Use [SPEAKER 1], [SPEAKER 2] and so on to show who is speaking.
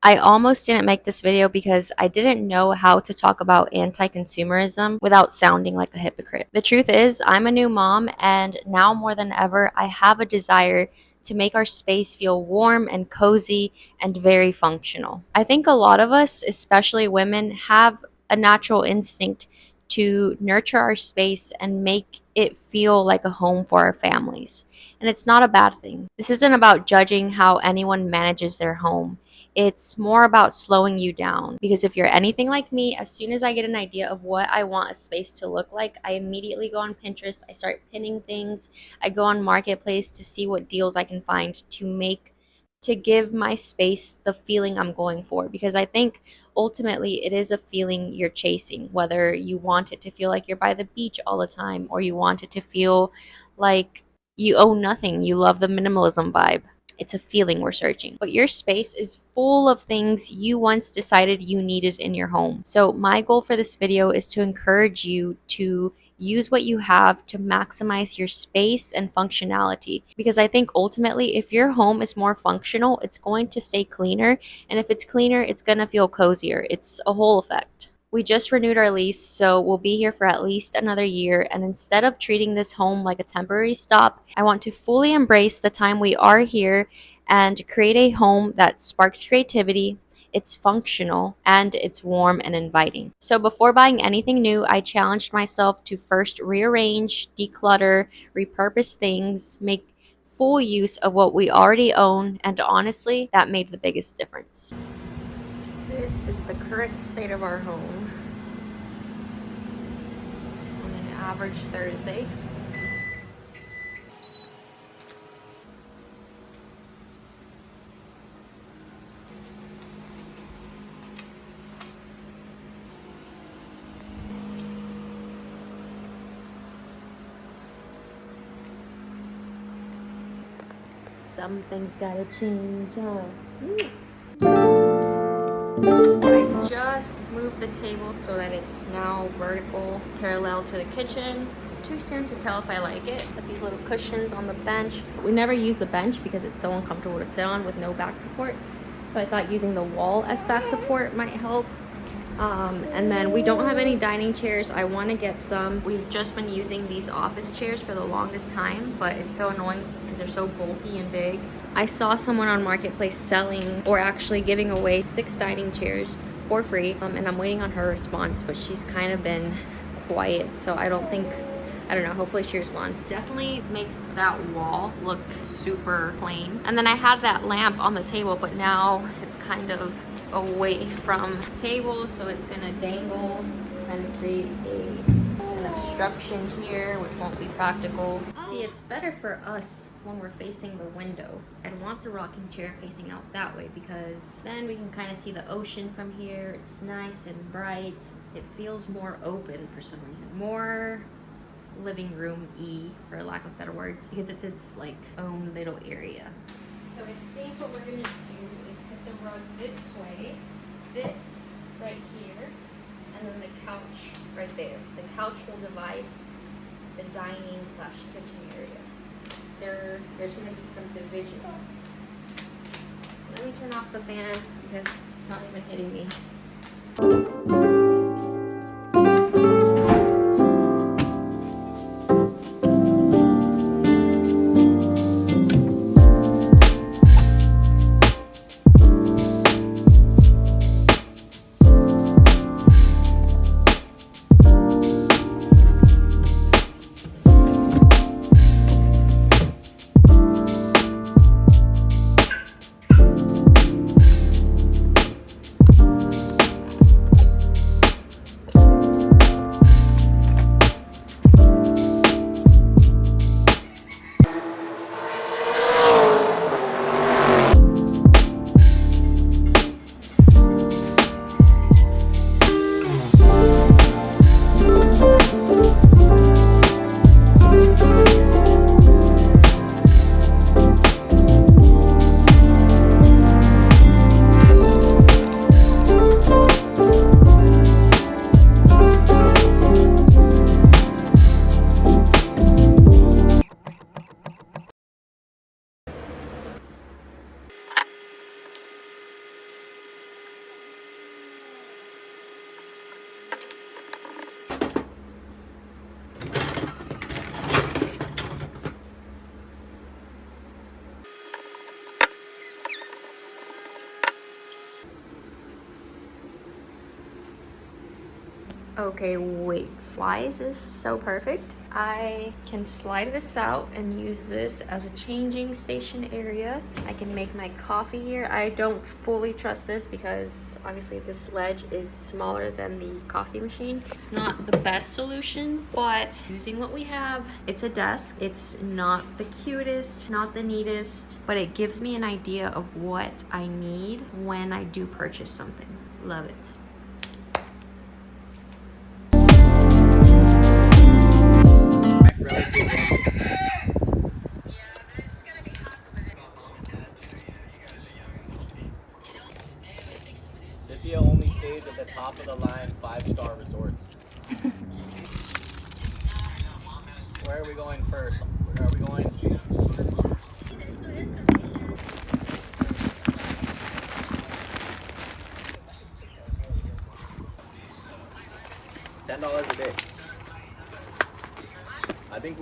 [SPEAKER 1] I almost didn't make this video because I didn't know how to talk about anti-consumerism without sounding like a hypocrite. The truth is, I'm a new mom, and now more than ever, I have a desire to make our space feel warm and cozy and very functional. I think a lot of us, especially women, have a natural instinct to nurture our space and make it feel like a home for our families. And it's not a bad thing. This isn't about judging how anyone manages their home. It's more about slowing you down, because if you're anything like me, as soon as I get an idea of what I want a space to look like, I immediately go on Pinterest, I start pinning things, I go on Marketplace to see what deals I can find to give my space the feeling I'm going for, because I think ultimately it is a feeling you're chasing, whether you want it to feel like you're by the beach all the time or you want it to feel like you own nothing, you love the minimalism vibe. It's a feeling we're searching. But your space is full of things you once decided you needed in your home. So my goal for this video is to encourage you to use what you have to maximize your space and functionality. Because I think ultimately, if your home is more functional, it's going to stay cleaner. And if it's cleaner, it's going to feel cozier. It's a whole effect. We just renewed our lease, so we'll be here for at least another year, and instead of treating this home like a temporary stop, I want to fully embrace the time we are here and create a home that sparks creativity, it's functional, and it's warm and inviting. So before buying anything new, I challenged myself to first rearrange, declutter, repurpose things, make full use of what we already own, and honestly, that made the biggest difference. This is the current state of our home on an average Thursday. Something's gotta change, huh? I just moved the table so that it's now vertical, parallel to the kitchen. Too soon to tell if I like it. Put these little cushions on the bench. We never use the bench because it's so uncomfortable to sit on with no back support. So I thought using the wall as back support might help. And then we don't have any dining chairs. I want to get some. We've just been using these office chairs for the longest time, but it's so annoying because they're so bulky and big. I saw someone on Marketplace selling or actually giving away 6 dining chairs for free, and I'm waiting on her response, but she's kind of been quiet, so I don't know, hopefully she responds. Definitely makes that wall look super plain. And then I had that lamp on the table, but now it's kind of away from the table, so it's gonna dangle, kind of create an obstruction here, which won't be practical. See, it's better for us when we're facing the window. I'd want the rocking chair facing out that way because then we can kind of see the ocean from here. It's nice and bright. It feels more open for some reason. More living room-y, for lack of better words, because it's its like own little area. So I think what we're gonna do is put the rug this way, this right here, and then the couch right there. The couch will divide the dining slash kitchen area. There's gonna be some division. Let me turn off the fan because it's not even hitting me. Okay, wait. Why is this so perfect? I can slide this out and use this as a changing station area. I can make my coffee here. I don't fully trust this because obviously this ledge is smaller than the coffee machine. It's not the best solution, but using what we have, it's a desk. It's not the cutest, not the neatest, but it gives me an idea of what I need when I do purchase something. Love it.
[SPEAKER 2] Cynthia only stays at the top of the line 5-star resorts. Where are we going first? Where are we going? $10 a day. I think